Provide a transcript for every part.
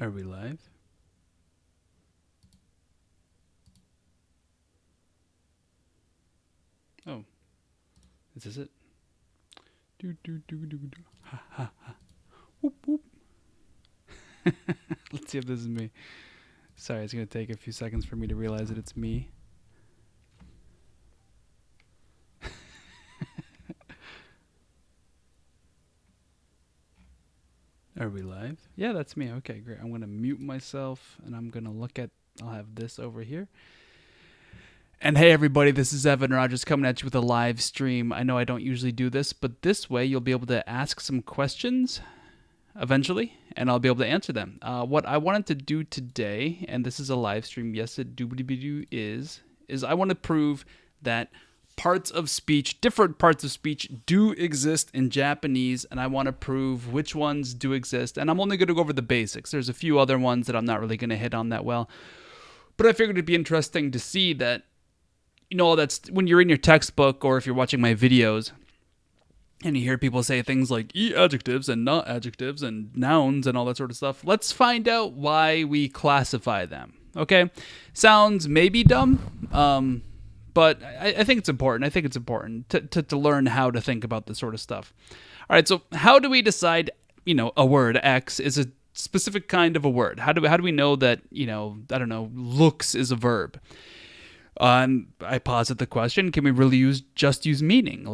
Are we live? Oh, is this it? Do do do do do. Ha ha ha. Whoop whoop. Let's see if this is me. Sorry, it's gonna take a few seconds for me to realize that it's me. Are we live? Yeah, that's me. Okay, great. I'm gonna mute myself and I'm gonna look at. I'll have this over here. And hey, everybody, this is Evan Rogers coming at you with a live stream. I know I don't usually do this, but this way you'll be able to ask some questions eventually, and I'll be able to answer them. What I wanted to do today, and this is a live stream, yes, it doobly-doo is I want to prove that different parts of speech do exist in Japanese, and I want to prove which ones do exist, and I'm only going to go over the basics. There's a few other ones that I'm not really going to hit on that well, but I figured it'd be interesting to see that, that's when you're in your textbook or if you're watching my videos, and you hear people say things like adjectives and not adjectives and nouns and all that sort of stuff. Let's find out why we classify them. Okay? Sounds maybe dumb, but I think it's important. I think it's important to learn how to think about this sort of stuff. All right, so how do we decide, a word X is a specific kind of a word? How do we know that, looks is a verb? I posit the question: can we really just use meaning?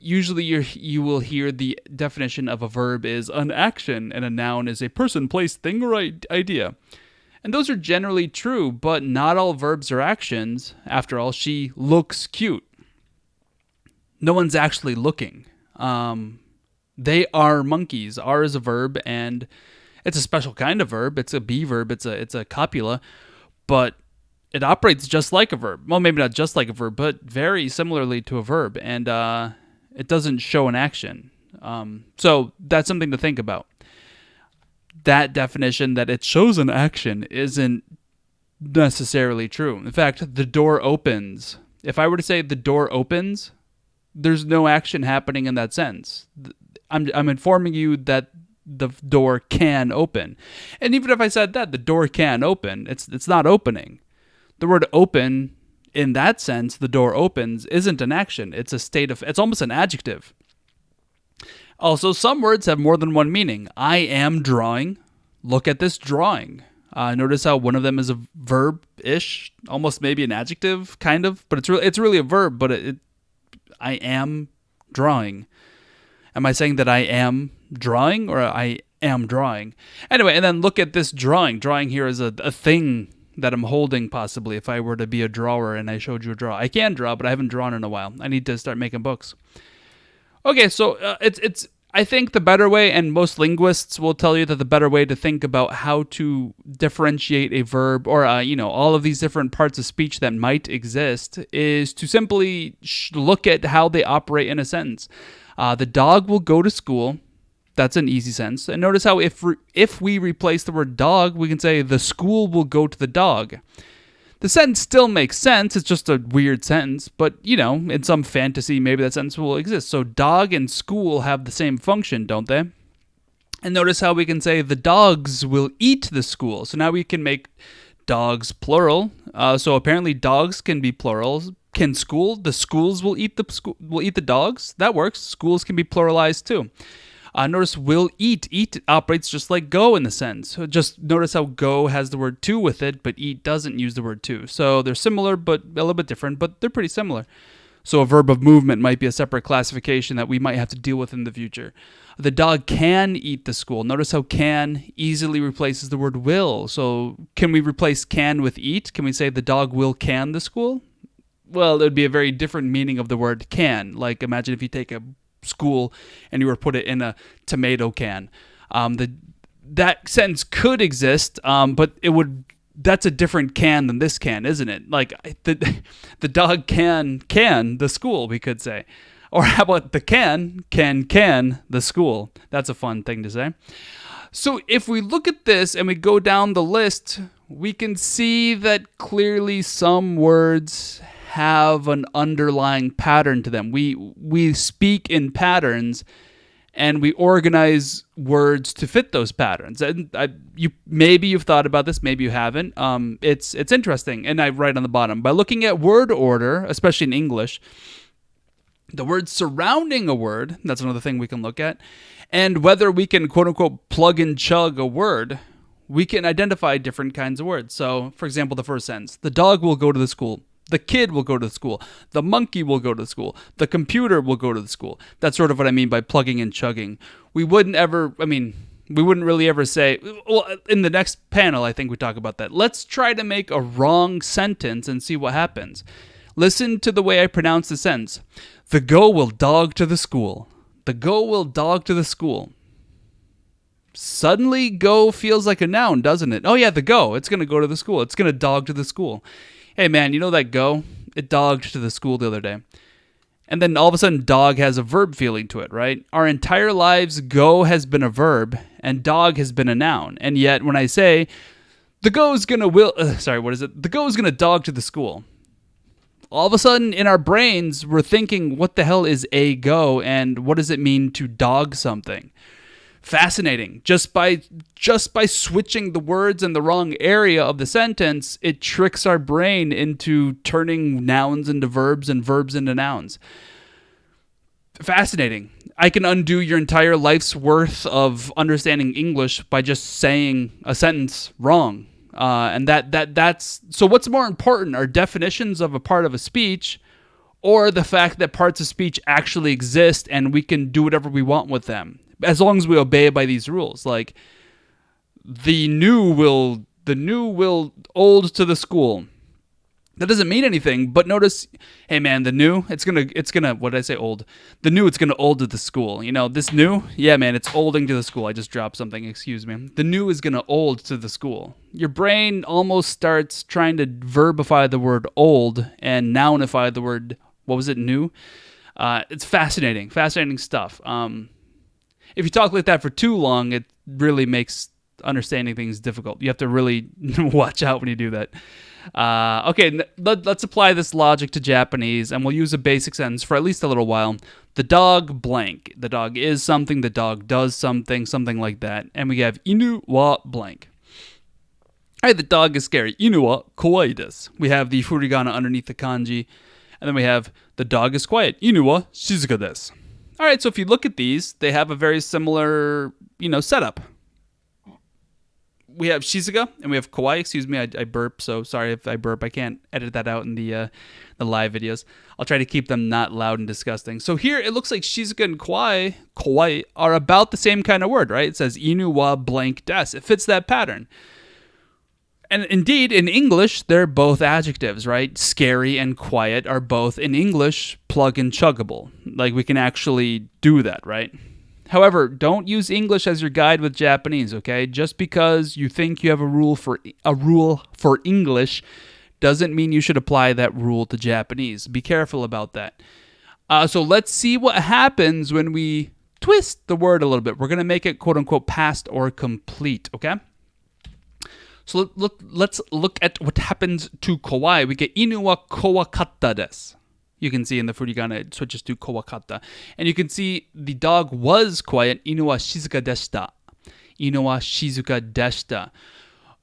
Usually you will hear the definition of a verb is an action, and a noun is a person, place, thing, or idea. And those are generally true, but not all verbs are actions. After all, she looks cute. No one's actually looking. They are monkeys. Are is a verb, and it's a special kind of verb. It's a be verb. It's a copula, but it operates just like a verb. Well, maybe not just like a verb, but very similarly to a verb, and it doesn't show an action. So that's something to think about. That definition that it shows an action isn't necessarily true. In fact, the door opens. If I were to say the door opens, there's no action happening in that sense. I'm informing you that the door can open. And even if I said that the door can open, it's not opening. The word open, in that sense, the door opens, isn't an action. It's it's almost an adjective. Also, some words have more than one meaning. I am drawing. Look at this drawing. Notice how one of them is a verb-ish, almost maybe an adjective, kind of, but it's really a verb, but I am drawing. Am I saying that I am drawing or I am drawing? Anyway, and then look at this drawing. Drawing here is a thing that I'm holding, possibly, if I were to be a drawer and I showed you a draw. I can draw, but I haven't drawn in a while. I need to start making books. Okay, so I think the better way, and most linguists will tell you that the better way to think about how to differentiate a verb or, all of these different parts of speech that might exist is to simply look at how they operate in a sentence. The dog will go to school. That's an easy sentence. And notice how if we replace the word dog, we can say the school will go to the dog. The sentence still makes sense. It's just a weird sentence. But, in some fantasy, maybe that sentence will exist. So dog and school have the same function, don't they? And notice how we can say the dogs will eat the school. So now we can make dogs plural. So apparently dogs can be plurals. Can the schools will eat the dogs? That works. Schools can be pluralized too. Notice will eat. Eat operates just like go in the sentence. So just notice how go has the word to with it, but eat doesn't use the word to. So they're similar, but a little bit different, but they're pretty similar. So a verb of movement might be a separate classification that we might have to deal with in the future. The dog can eat the school. Notice how can easily replaces the word will. So can we replace can with eat? Can we say the dog will can the school? Well, it would be a very different meaning of the word can. Like imagine if you take a school and you were to put it in a tomato can. That sentence could exist, but that's a different can than this can, isn't it? Like the dog can the school, we could say. Or how about the can the school? That's a fun thing to say. So if we look at this and we go down the list, we can see that clearly some words have an underlying pattern to them. We speak in patterns, and we organize words to fit those patterns. And maybe you've thought about this, maybe you haven't. It's interesting, and I write on the bottom, by looking at word order, especially in English, the words surrounding a word, that's another thing we can look at, and whether we can, quote unquote, plug and chug a word, we can identify different kinds of words. So, for example, the first sentence, the dog will go to the school. The kid will go to the school. The monkey will go to the school. The computer will go to the school. That's sort of what I mean by plugging and chugging. We wouldn't really ever say, well, in the next panel, I think we talk about that. Let's try to make a wrong sentence and see what happens. Listen to the way I pronounce the sentence. The go will dog to the school. The go will dog to the school. Suddenly, go feels like a noun, doesn't it? Oh yeah, the go. It's going to go to the school. It's going to dog to the school. Hey man, you know that go? It dogged to the school the other day. And then all of a sudden, dog has a verb feeling to it, right? Our entire lives, go has been a verb, and dog has been a noun. And yet, when I say, the go is going to The go is going to dog to the school. All of a sudden, in our brains, we're thinking, what the hell is a go, and what does it mean to dog something? Fascinating. Just by switching the words in the wrong area of the sentence, it tricks our brain into turning nouns into verbs and verbs into nouns. Fascinating. I can undo your entire life's worth of understanding English by just saying a sentence wrong. And that's so. What's more important, are definitions of a part of a speech, or the fact that parts of speech actually exist and we can do whatever we want with them, as long as we obey by these rules? Like, the new will old to the school. That doesn't mean anything, but notice, hey man, the new, it's gonna, what did I say, old? The new, it's gonna old to the school. You know, this new, yeah man, it's olding to the school. I just dropped something, excuse me. The new is gonna old to the school. Your brain almost starts trying to verbify the word old and nounify the word, what was it, new? It's fascinating stuff. If you talk like that for too long, it really makes understanding things difficult. You have to really watch out when you do that. Okay, let's apply this logic to Japanese, and we'll use a basic sentence for at least a little while. The dog blank. The dog is something. The dog does something. Something like that. And we have inu wa blank. All right, the dog is scary. Inu wa kawaii desu. We have the furigana underneath the kanji. And then we have the dog is quiet. Inu wa shizuka desu. All right, so if you look at these, they have a very similar, setup. We have shizuka and we have kawaii. Excuse me, I burp, so sorry if I burp. I can't edit that out in the live videos. I'll try to keep them not loud and disgusting. So here it looks like shizuka and kawaii are about the same kind of word, right? It says inu wa blank desu. It fits that pattern. And indeed, in English, they're both adjectives, right? Scary and quiet are both, in English, plug and chuggable. Like, we can actually do that, right? However, don't use English as your guide with Japanese, okay? Just because you think you have a rule for English doesn't mean you should apply that rule to Japanese. Be careful about that. So let's see what happens when we twist the word a little bit. We're going to make it, quote-unquote, past or complete, okay? So let's look at what happens to kawaii. We get inu wa kowakatta desu. You can see in the furigana it switches to kowakatta. And you can see the dog was quiet. Inu wa shizuka deshita. Inu wa shizuka deshita.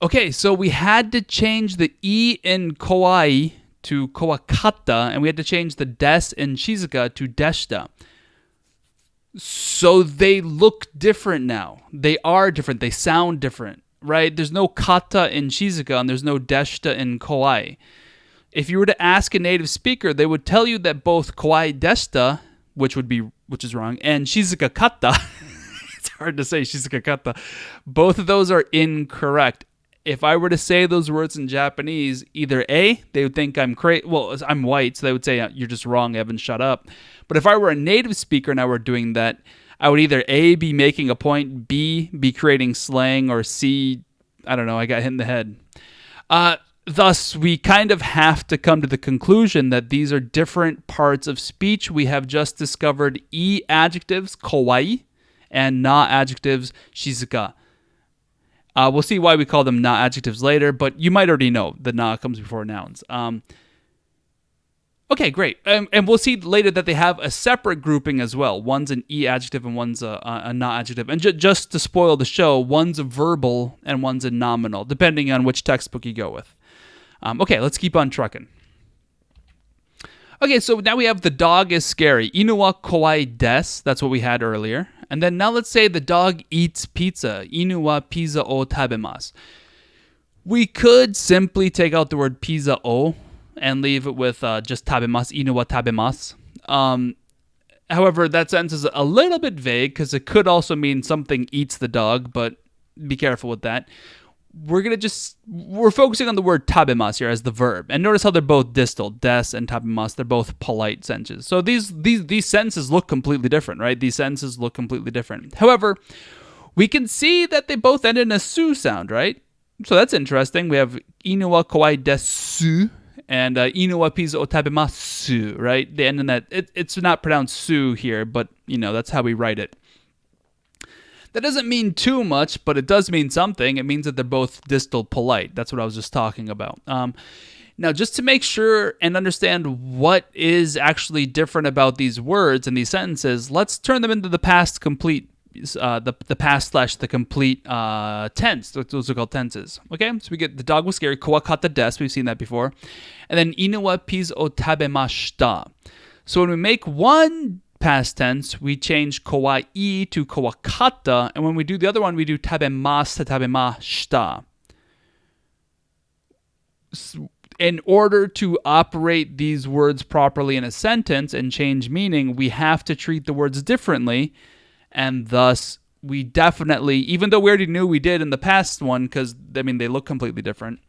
Okay, so we had to change the e in kawaii to kowakatta, and we had to change the des in shizuka to deshita. So they look different now. They are different. They sound different, right? There's no kata in shizuka, and there's no deshita in kawaii. If you were to ask a native speaker, they would tell you that both kawaii deshita, which is wrong, and shizuka kata, it's hard to say shizuka kata, both of those are incorrect. If I were to say those words in Japanese, either A, they would think I'm crazy. Well, I'm white, so they would say, you're just wrong, Evan, shut up. But if I were a native speaker and I were doing that, I would either A, be making a point, B, be creating slang, or C, I don't know, I got hit in the head. Thus, we kind of have to come to the conclusion that these are different parts of speech. We have just discovered E adjectives, kawaii, and na adjectives, shizuka. We'll see why we call them na adjectives later, but you might already know that na comes before nouns. Okay, great. And we'll see later that they have a separate grouping as well. One's an E adjective and one's a not adjective. And just to spoil the show, one's a verbal and one's a nominal, depending on which textbook you go with. Okay, let's keep on trucking. Okay, so now we have the dog is scary. Inu wa kowai desu. That's what we had earlier. And then now let's say the dog eats pizza. Inu wa pizza o tabemasu. We could simply take out the word pizza o and leave it with just tabemasu, inu wa tabemasu. However, that sentence is a little bit vague because it could also mean something eats the dog, but be careful with that. We're focusing on the word tabemasu here as the verb. And notice how they're both distal, des and tabemasu. They're both polite sentences. So these sentences look completely different, right? These sentences look completely different. However, we can see that they both end in a su sound, right? So that's interesting. We have inu wa kowai desu and inu wa pizza o tabemasu, right? They end in that. It's not pronounced su here, but that's how we write it. That doesn't mean too much, but it does mean something. It means that they're both distal polite. That's what I was just talking about. Now, just to make sure and understand what is actually different about these words and these sentences, let's turn them into the past complete, the past / the complete tense. Those are called tenses. Okay, so we get the dog was scary. Kowakata desu. We've seen that before. And then inu wa pizza o tabemashita. So when we make one past tense, we change kowai to kowakata, and when we do the other one, we do tabemasu to tabemashita. In order to operate these words properly in a sentence and change meaning, we have to treat the words differently, and thus we definitely, even though we already knew we did in the past one, because they look completely different,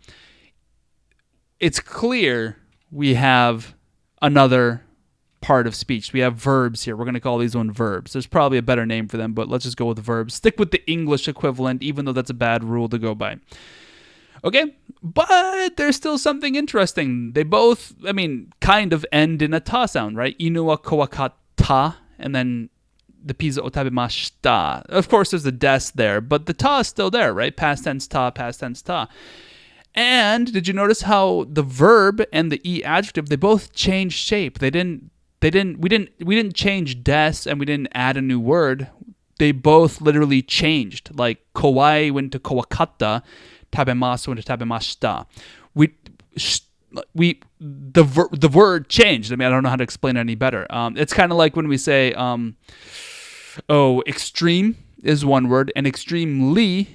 it's clear we have another part of speech. We have verbs here. We're going to call these one verbs. There's probably a better name for them, but let's just go with verbs. Stick with the English equivalent, even though that's a bad rule to go by. Okay, but there's still something interesting. They both, kind of end in a ta sound, right? Inu wa kowakata, and then the pizza o tabemashita. Of course, there's the des there, but the ta is still there, right? Past tense ta, past tense ta. And did you notice how the verb and the E adjective, they both changed shape? We didn't change des and we didn't add a new word. They both literally changed. Like kowai went to kowakata, tabemasu went to tabemashita. The word changed. I don't know how to explain it any better. It's kind of like when we say, extreme is one word, and extremely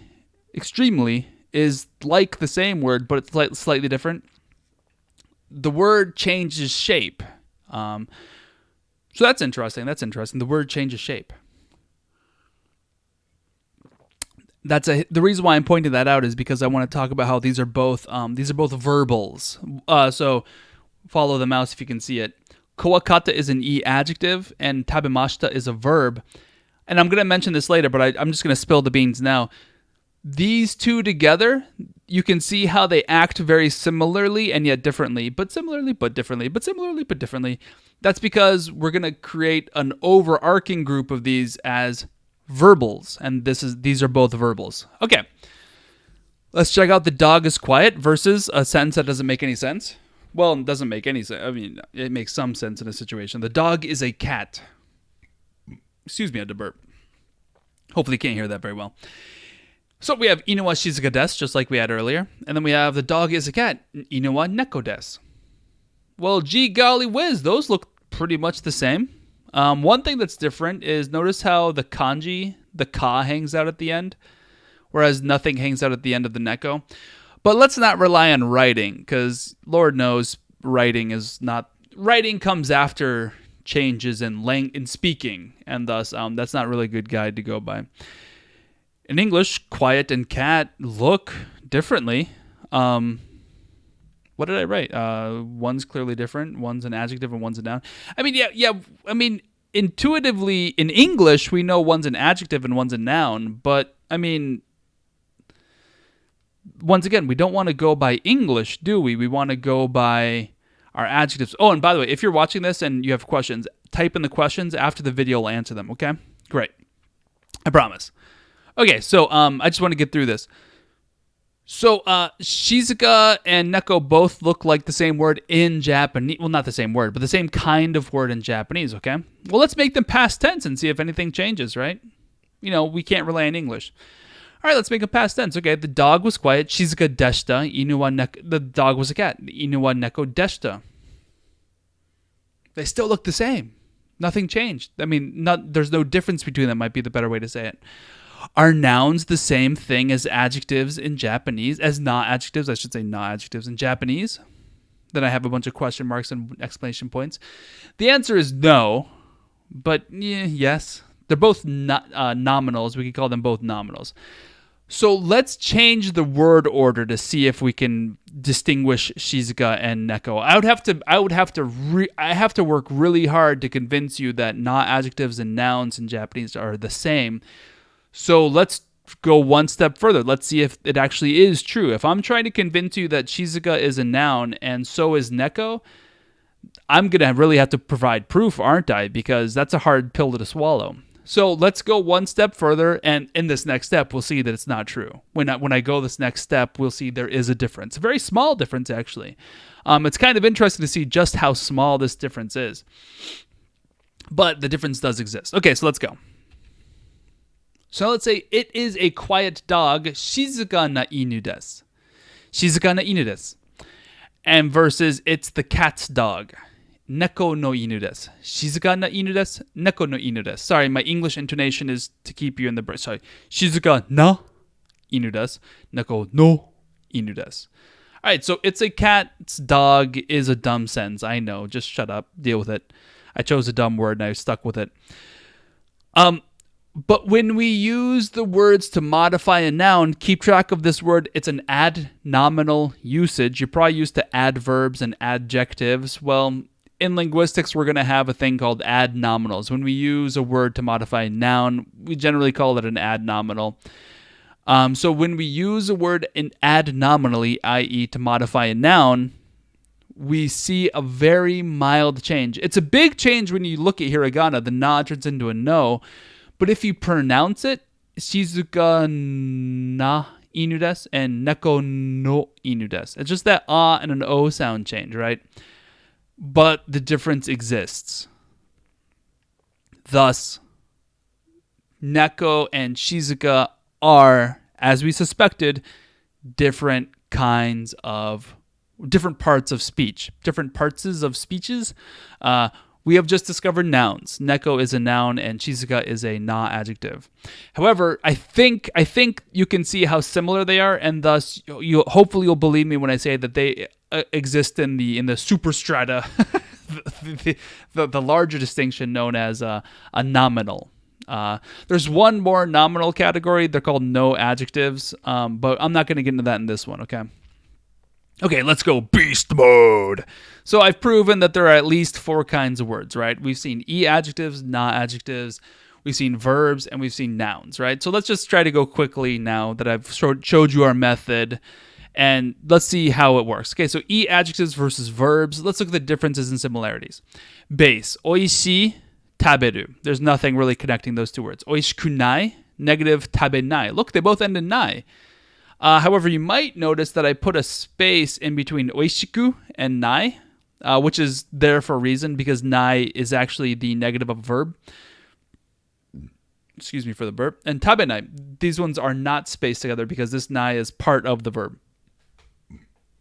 is like the same word, but it's slightly different. The word changes shape. So that's interesting. The word changes shape. The reason why I'm pointing that out is because I want to talk about how these are both verbals. So follow the mouse if you can see it. Kowakata is an E adjective and tabemashita is a verb. And I'm going to mention this later, but I'm just going to spill the beans now. These two together, you can see how they act very similarly and yet differently, but similarly but differently, but similarly but differently. That's because we're going to create an overarching group of these as verbals, and these are both verbals. Okay, let's check out the dog is quiet versus a sentence that doesn't make any sense. Well, it doesn't make any sense. It makes some sense in a situation. The dog is a cat. Excuse me, I had to burp. Hopefully you can't hear that very well. So we have inu wa shizuka desu, just like we had earlier. And then we have the dog is a cat. Inu wa neko desu. Well, gee golly whiz, those look pretty much the same. One thing that's different is notice how the kanji, the ka, hangs out at the end, whereas nothing hangs out at the end of the neko. But let's not rely on writing, because Lord knows writing comes after changes in speaking, and thus that's not really a good guide to go by. In English, quiet and cat look differently. What did I write? One's clearly different. One's an adjective and one's a noun. Intuitively, in English, we know one's an adjective and one's a noun. But, once again, we don't want to go by English, do we? We want to go by our adjectives. Oh, and by the way, if you're watching this and you have questions, type in the questions. After the video, I'll answer them, okay? Great. I promise. Okay, so I just want to get through this. So, Shizuka and Neko both look like the same word in Japanese. Well, not the same word, but the same kind of word in Japanese, okay? Well, let's make them past tense and see if anything changes, right? We can't rely on English. All right, let's make a past tense. Okay, the dog was quiet. Shizuka deshita. Inu wa neko. The dog was a cat. Inu wa neko deshita. They still look the same. Nothing changed. I mean, there's no difference between them, might be the better way to say it. Are nouns the same thing as adjectives in Japanese? As not adjectives, I should say not adjectives in Japanese? Then I have a bunch of question marks and exclamation points. The answer is no, but yes. They're both nominals. We could call them both nominals. So let's change the word order to see if we can distinguish Shizuka and Neko. I have to work really hard to convince you that not adjectives and nouns in Japanese are the same. So let's go one step further. Let's see if it actually is true. If I'm trying to convince you that Shizuka is a noun and so is Neko, I'm going to really have to provide proof, aren't I? Because that's a hard pill to swallow. So let's go one step further, and in this next step, we'll see that it's not true. When I go this next step, we'll see there is a difference. A very small difference, actually. It's kind of interesting to see just how small this difference is. But the difference does exist. Okay, so let's go. So let's say it is a quiet dog, shizuka na inu desu. Shizuka na inu desu. And versus it's the cat's dog. Neko no inu desu. Shizuka na inu desu. Neko no inu desu. Sorry, my English intonation is to keep you in the breath. Sorry. Shizuka na inu desu. Neko no inu desu. All right, so it's a cat's dog is a dumb sentence. I know. Just shut up. Deal with it. I chose a dumb word and I stuck with it. But when we use the words to modify a noun, keep track of this word. It's an adnominal usage. You're probably used to adverbs and adjectives. Well, in linguistics, we're going to have a thing called adnominals. When we use a word to modify a noun, we generally call it an adnominal. So when we use a word in adnominally, i.e. to modify a noun, we see a very mild change. It's a big change when you look at hiragana. The na turns into a no. But if you pronounce it, shizuka na inu desu and neko no inu desu. It's just that and an o sound change, right? But the difference exists. Thus, Neko and Shizuka are, as we suspected, different parts of speech. Different parts of speeches. We have just discovered nouns. Neko is a noun and Shizuka is a na adjective. However, I think you can see how similar they are, and thus hopefully you'll believe me when I say that they exist in the superstrata, the larger distinction known as a nominal. There's one more nominal category. They're called no adjectives, but I'm not going to get into that in this one. Okay, let's go beast mode. So I've proven that there are at least 4 kinds of words, right? We've seen adjectives, na adjectives, we've seen verbs, and we've seen nouns, right? So let's just try to go quickly now that I've showed you our method, and let's see how it works. Okay, so adjectives versus verbs. Let's look at the differences and similarities. Base, oishii, taberu. There's nothing really connecting those two words. Oishikunai, negative, tabenai. Look, they both end in nai. However, you might notice that I put a space in between oishiku and nai, which is there for a reason, because nai is actually the negative of a verb. Excuse me for the burp. And tabenai, these ones are not spaced together because this nai is part of the verb.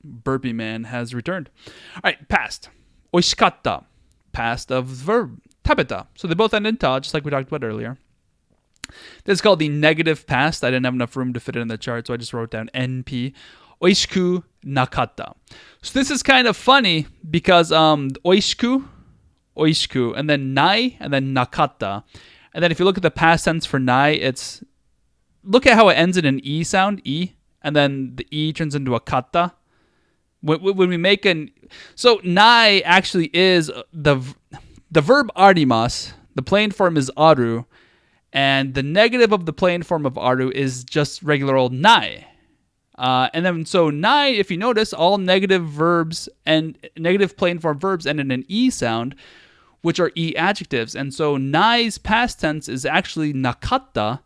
Burpy man has returned. All right, past. Oishikatta, past of the verb. Tabeta. So they both end in ta, just like we talked about earlier. This is called the negative past. I didn't have enough room to fit it in the chart, so I just wrote down NP. Oishiku nakatta. So this is kind of funny because oishiku, and then nai, and then nakatta. And then if you look at the past tense for nai, look at how it ends in an E sound, E, and then the E turns into a katta. When we make so nai actually is the verb arimas, the plain form is aru, and the negative of the plain form of aru is just regular old nai. And then so nai, if you notice, all negative verbs and negative plain form verbs end in an E sound, which are E adjectives. And so nai's past tense is actually nakatta,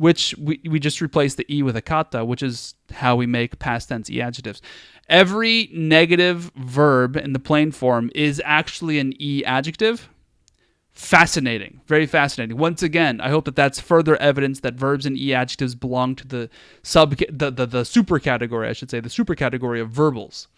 which we just replace the E with a kata, which is how we make past tense E adjectives. Every negative verb in the plain form is actually an E adjective. Fascinating. Very fascinating. Once again, I hope that that's further evidence that verbs and E adjectives belong to the super category, I should say, the super category of verbals.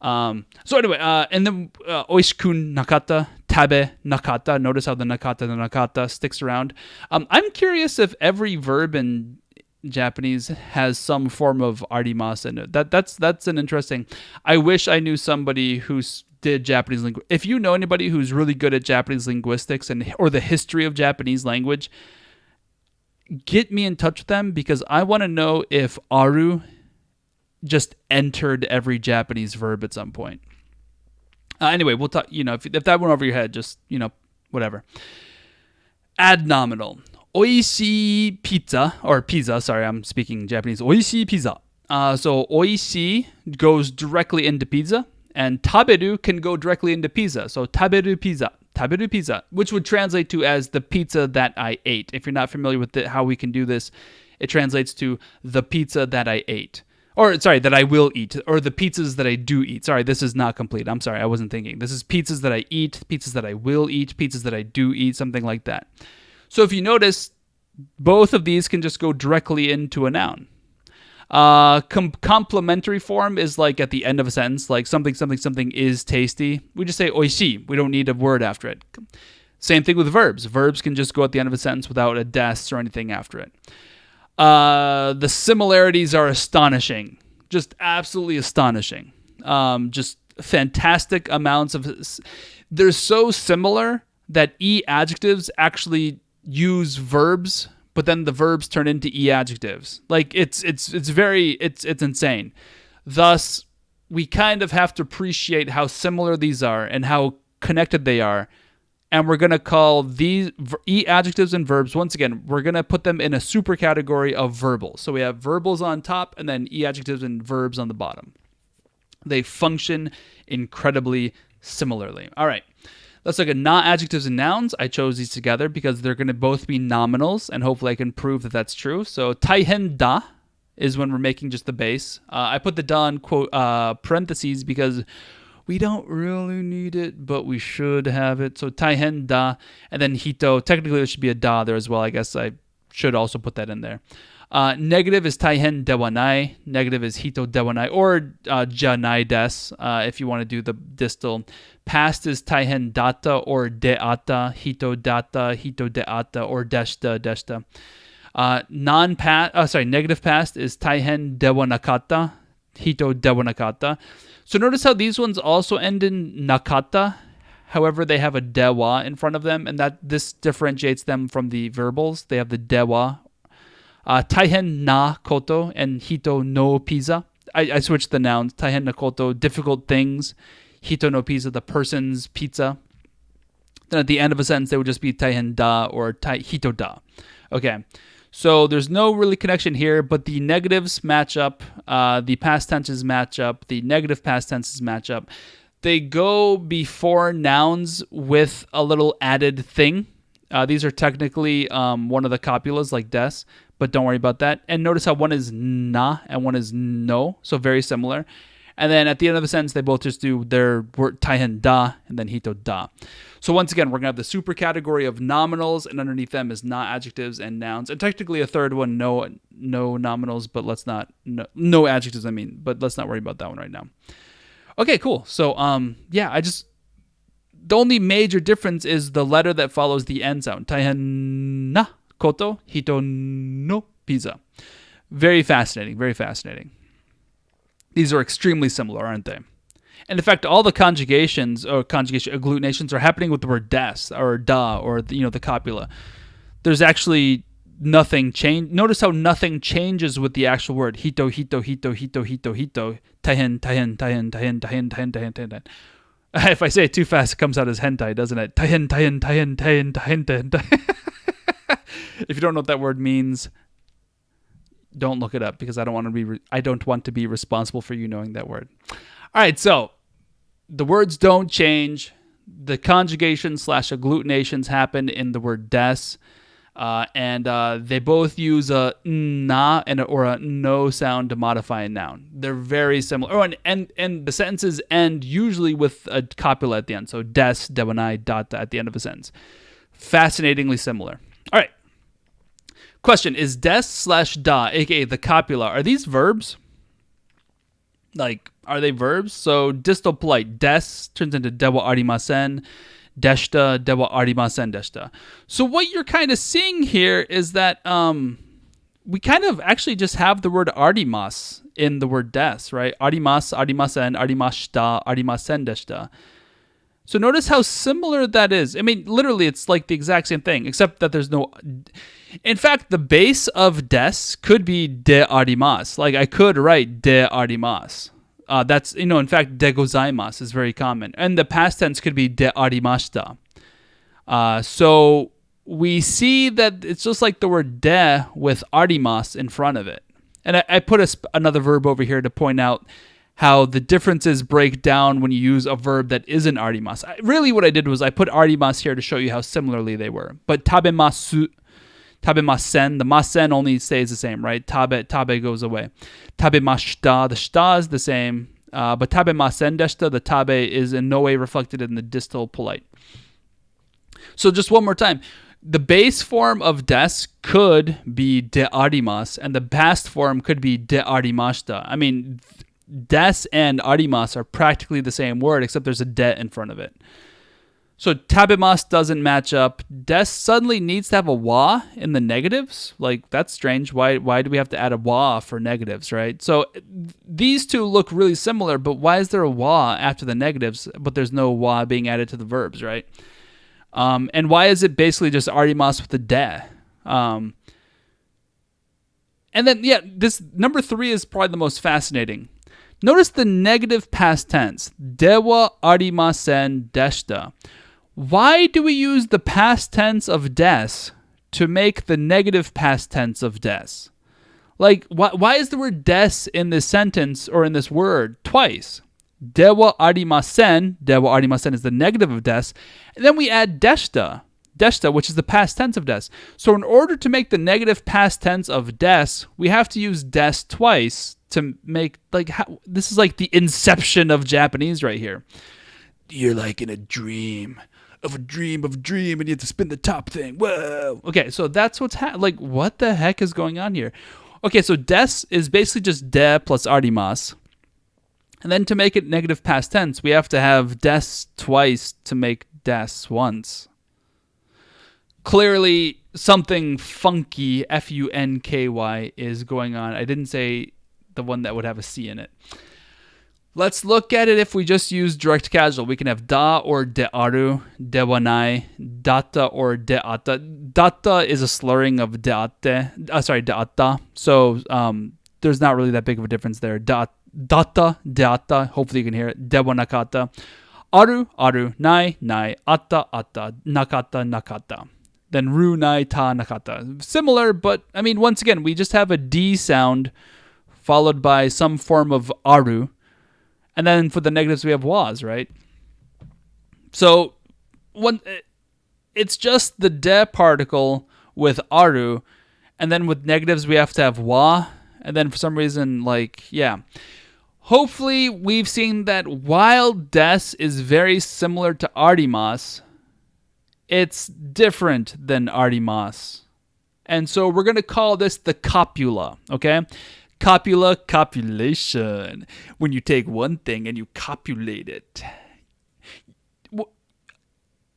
So anyway, and then oishikun nakata, tabe nakata. Notice how the nakata sticks around. I'm curious if every verb in Japanese has some form of arimasu in it. That's an interesting. I wish I knew somebody who's did Japanese language. If you know anybody who's really good at Japanese linguistics or the history of Japanese language, get me in touch with them, because I want to know if aru just entered every Japanese verb at some point. Anyway, we'll talk. If that went over your head, just whatever. Add nominal. Oishii pizza, or pizza. Sorry, I'm speaking Japanese. Oishii pizza. So oishii goes directly into pizza. And taberu can go directly into pizza. So taberu pizza, which would translate to as the pizza that I ate. If you're not familiar with how we can do this, it translates to the pizza that I ate. Or, sorry, that I will eat. Or the pizzas that I do eat. Sorry, this is not complete. I'm sorry, I wasn't thinking. This is pizzas that I eat, pizzas that I will eat, pizzas that I do eat, something like that. So if you notice, both of these can just go directly into a noun. Complementary form is like at the end of a sentence, like something is tasty. We just say oishii. We don't need a word after it. Same thing with verbs. Verbs can just go at the end of a sentence without a des or anything after it. The similarities are astonishing. Just absolutely astonishing. Just fantastic amounts of. They're so similar that E adjectives actually use verbs, but then the verbs turn into E adjectives. Like it's insane. Thus, we kind of have to appreciate how similar these are and how connected they are. And we're going to call these E adjectives and verbs, once again, we're going to put them in a super category of verbals. So we have verbals on top and then E adjectives and verbs on the bottom. They function incredibly similarly. All right. Let's look at not adjectives and nouns. I chose these together because they're going to both be nominals, and hopefully I can prove that that's true. So taihen da is when we're making just the base. I put the da in quote parentheses because we don't really need it, but we should have it. So taihen da, and then hito. Technically, there should be a da there as well. I guess I should also put that in there. Negative is taihen dewanai. Negative is hito dewanai, or janai des, if you want to do the distal. Past is taihen data or deata, hito deata, or deshta. Negative past is taihen dewanakata, hito dewanakata. So notice how these ones also end in nakata. However, they have a dewa in front of them, and that this differentiates them from the verbals. They have the dewa. Taihen na koto and hito no pizza. I switched the nouns. Taihen na koto, difficult things. Hito no pizza, the person's pizza. Then at the end of a sentence, they would just be taihen da or hito da. Okay, so there's no really connection here, but the negatives match up. The past tenses match up. The negative past tenses match up. They go before nouns with a little added thing. These are technically one of the copulas, like des, but don't worry about that. And notice how one is na and one is no, so very similar. And then at the end of the sentence, they both just do their word taihen da and then hito da. So once again, we're going to have the super category of nominals, and underneath them is not adjectives and nouns. And technically a third one, no nominals, but let's not, no adjectives, but let's not worry about that one right now. Okay, cool. So, the only major difference is the letter that follows the end sound. Taihen na koto, hito no pizza. Very fascinating, very fascinating. These are extremely similar, aren't they? And in fact, all the conjugation agglutinations are happening with the word des or da or the copula. There's actually nothing change. Notice how nothing changes with the actual word. Hito. Taihen. If I say it too fast, it comes out as hentai, doesn't it? Taihen. If you don't know what that word means, don't look it up, because I don't want to be responsible for you knowing that word. All right, so the words don't change. The conjugation / agglutinations happen in the word des. And they both use a na or a no sound to modify a noun. They're very similar. Oh, and the sentences end usually with a copula at the end. So des, dewanai, data at the end of a sentence. Fascinatingly similar. All right. Question, is des/da, aka the copula, are these verbs? Like, are they verbs? So distal polite, des turns into dewa arimasen. Deshta, dewa arimasen deshta. So what you're kind of seeing here is that we kind of actually just have the word arimas in the word des, right? Arimas, arimasen, arimashta, arimasen deshta. So notice how similar that is. I mean, literally, it's like the exact same thing, except that there's no... In fact, the base of des could be de arimas. Like, I could write de arimas. That's, in fact, de gozaimasu is very common. And the past tense could be de arimashita. So we see that it's just like the word de with arimas in front of it. And I put another verb over here to point out how the differences break down when you use a verb that isn't arimas. Really what I did was I put arimas here to show you how similarly they were. But tabemasu, tabemasen, the masen only stays the same, right? Tabe goes away. Tabemashita, the shita is the same. But tabemasen deshita, the tabe is in no way reflected in the distal polite. So just one more time. The base form of des could be de arimas, and the past form could be de arimashita. I mean, des and arimas are practically the same word, except there's a de in front of it. So tabemas doesn't match up. Des suddenly needs to have a wa in the negatives. Like, that's strange. Why do we have to add a wa for negatives, right? So these two look really similar, but why is there a wa after the negatives, but there's no wa being added to the verbs, right? And why is it basically just arimas with a de? And then, this number 3 is probably the most fascinating. Notice the negative past tense. Dewa arimasen deshta. Why do we use the past tense of des to make the negative past tense of des? Like, why is the word des in this sentence or in this word twice? Dewa arimasen is the negative of des. And then we add deshta, which is the past tense of des. So in order to make the negative past tense of des, we have to use des twice to make, this is like the inception of Japanese right here. You're like in a dream, and you have to spin the top thing. Whoa. Okay, so that's what's what the heck is going on here? Okay, so des is basically just de plus arimas. And then to make it negative past tense, we have to have des twice to make des once. Clearly, something funky, funky, is going on. I didn't say the one that would have a C in it. Let's look at it if we just use direct casual. We can have da or de aru, dewanai, data or deata. Data is a slurring of deate. Deata. So there's not really that big of a difference there. Data, deata. Hopefully you can hear it. Dewanakata. Aru, nai, atta, nakata. Then ru, nai, ta, nakata. Similar, but I mean, once again, we just have a D sound followed by some form of aru. And then for the negatives, we have was, right? So it's just the de particle with aru. And then with negatives, we have to have wa. And then for some reason, Hopefully, we've seen that while des is very similar to arimas, it's different than arimas. And so we're going to call this the copula, okay? Copula, copulation. When you take one thing and you copulate it.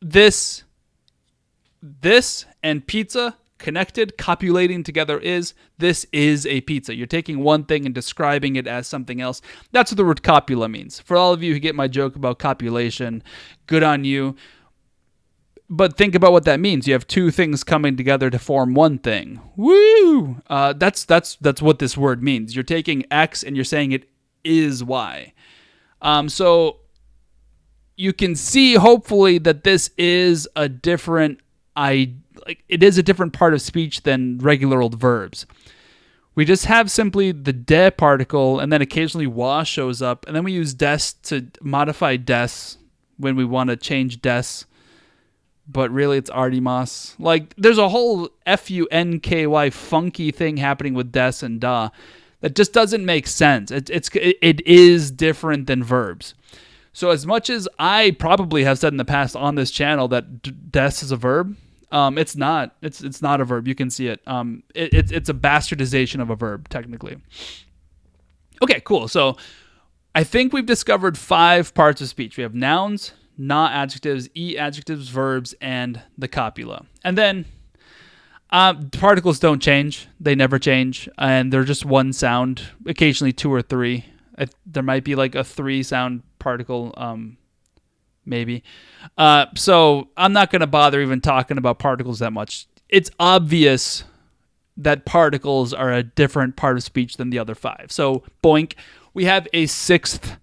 This and pizza connected, copulating together this is a pizza. You're taking one thing and describing it as something else. That's what the word copula means. For all of you who get my joke about copulation, good on you. But think about what that means. You have two things coming together to form one thing. Woo! That's what this word means. You're taking X and you're saying it is Y. So you can see, hopefully, that this is a different it is a different part of speech than regular old verbs. We just have simply the de particle, and then occasionally wa shows up, and then we use des to modify des when we want to change des but really it's arimasu. Like, there's a whole funky funky thing happening with des and da that just doesn't make sense. It is different than verbs. So as much as I probably have said in the past on this channel that des is a verb, it's not. It's not a verb. You can see it. It's a bastardization of a verb, technically. Okay, cool. So I think we've discovered 5 parts of speech. We have nouns, not adjectives, adjectives, verbs, and the copula. And then particles don't change. They never change. And they're just one sound, occasionally 2 or 3. There might be like a 3 sound particle, maybe. So I'm not going to bother even talking about particles that much. It's obvious that particles are a different part of speech than the other 5. So boink. We have a 6th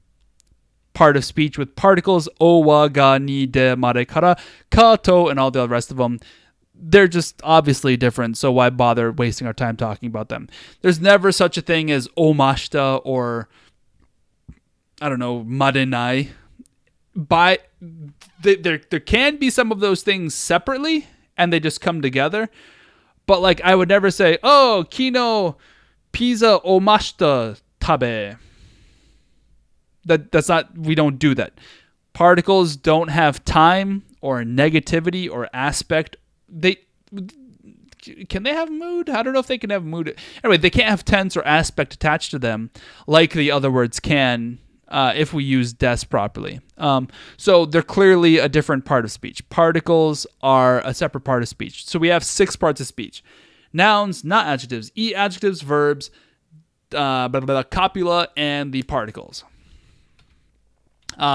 part of speech with particles, o, wa, ga, ni, de, mare, kara, ka, to, and all the rest of them. They're just obviously different, so why bother wasting our time talking about them? There's never such a thing as omashita or, I don't know, madenai. There can be some of those things separately, and they just come together. But like, I would never say, oh, kino pizza omashita tabe. That's not, we don't do that. Particles don't have time or negativity or aspect. Can they have mood? I don't know if they can have mood. Anyway, they can't have tense or aspect attached to them like the other words can if we use des properly. So they're clearly a different part of speech. Particles are a separate part of speech. So we have 6 parts of speech. Nouns, not adjectives, adjectives, verbs, copula, and the particles.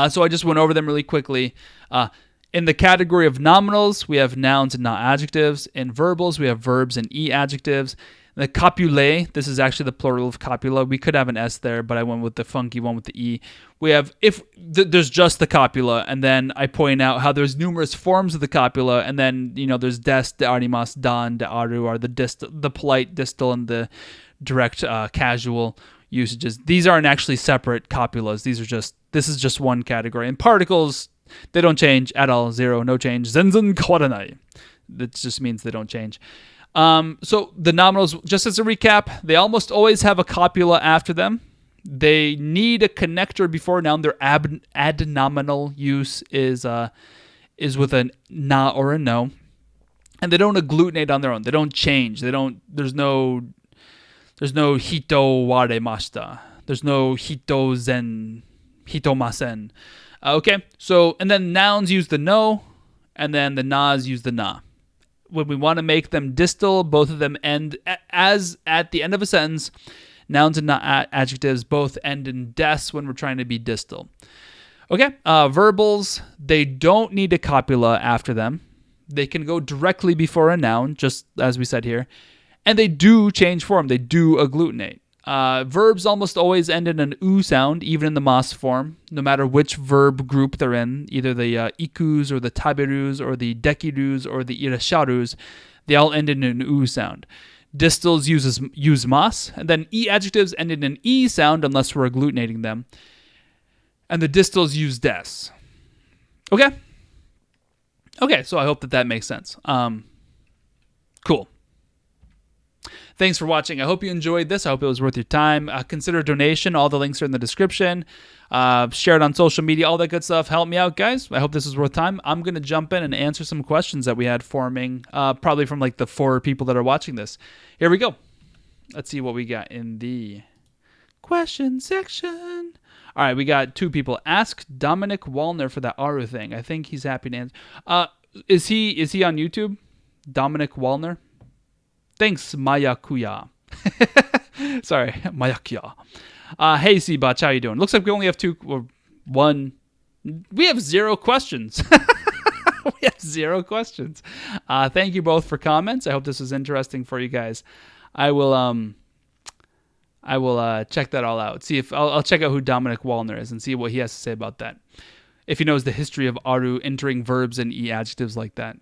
So I just went over them really quickly. In the category of nominals, we have nouns and not adjectives. In verbals, we have verbs and adjectives. In the copulae, this is actually the plural of copula. We could have an S there, but I went with the funky one with the E. We have, there's just the copula, and then I point out how there's numerous forms of the copula, and then, there's des, de arimasu, dan, de aru, are the polite, distal, and the direct, casual usages. These aren't actually separate copulas. This is just one category. And particles, they don't change at all. 0, no change. Zenzen kawaranai. That just means they don't change. So the nominals, just as a recap, they almost always have a copula after them. They need a connector before noun. Their adnominal use is with a na or a no. And they don't agglutinate on their own. They don't change. There's no hito waremashita. There's no hitomasen. Okay, so, and then nouns use the no, and then the nas use the na. When we want to make them distal, both of them end as at the end of a sentence. Nouns and not adjectives both end in des when we're trying to be distal. Okay, verbals, they don't need a copula after them. They can go directly before a noun, just as we said here. And they do change form. They do agglutinate. Verbs almost always end in an u sound, even in the mas form, no matter which verb group they're in, either the ikus or the taberus or the dekirus or the irasharus. They all end in an u sound. Distals use mas, and then adjectives end in an e sound unless we're agglutinating them. And the distals use des. Okay? Okay, so I hope that makes sense. Cool. Thanks for watching. I hope you enjoyed this. I hope it was worth your time. Consider a donation. All the links are in the description. Share it on social media, all that good stuff. Help me out, guys. I hope this was worth time. I'm going to jump in and answer some questions that we had forming, probably from like the 4 people that are watching this. Here we go. Let's see what we got in the question section. All right, we got 2 people. Ask Dominic Wallner for that Aru thing. I think he's happy to answer. Is he on YouTube? Dominic Wallner? Thanks, Mayakuya. Sorry, Mayakuya. Hey, Seabach, how you doing? Looks like we only have 2 or 1. We have 0 questions. We have 0 questions. Thank you both for comments. I hope this was interesting for you guys. I will check that all out. See if I'll check out who Dominic Wallner is and see what he has to say about that. If he knows the history of Aru entering verbs and adjectives like that.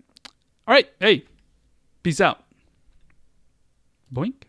All right, hey, peace out. Boink.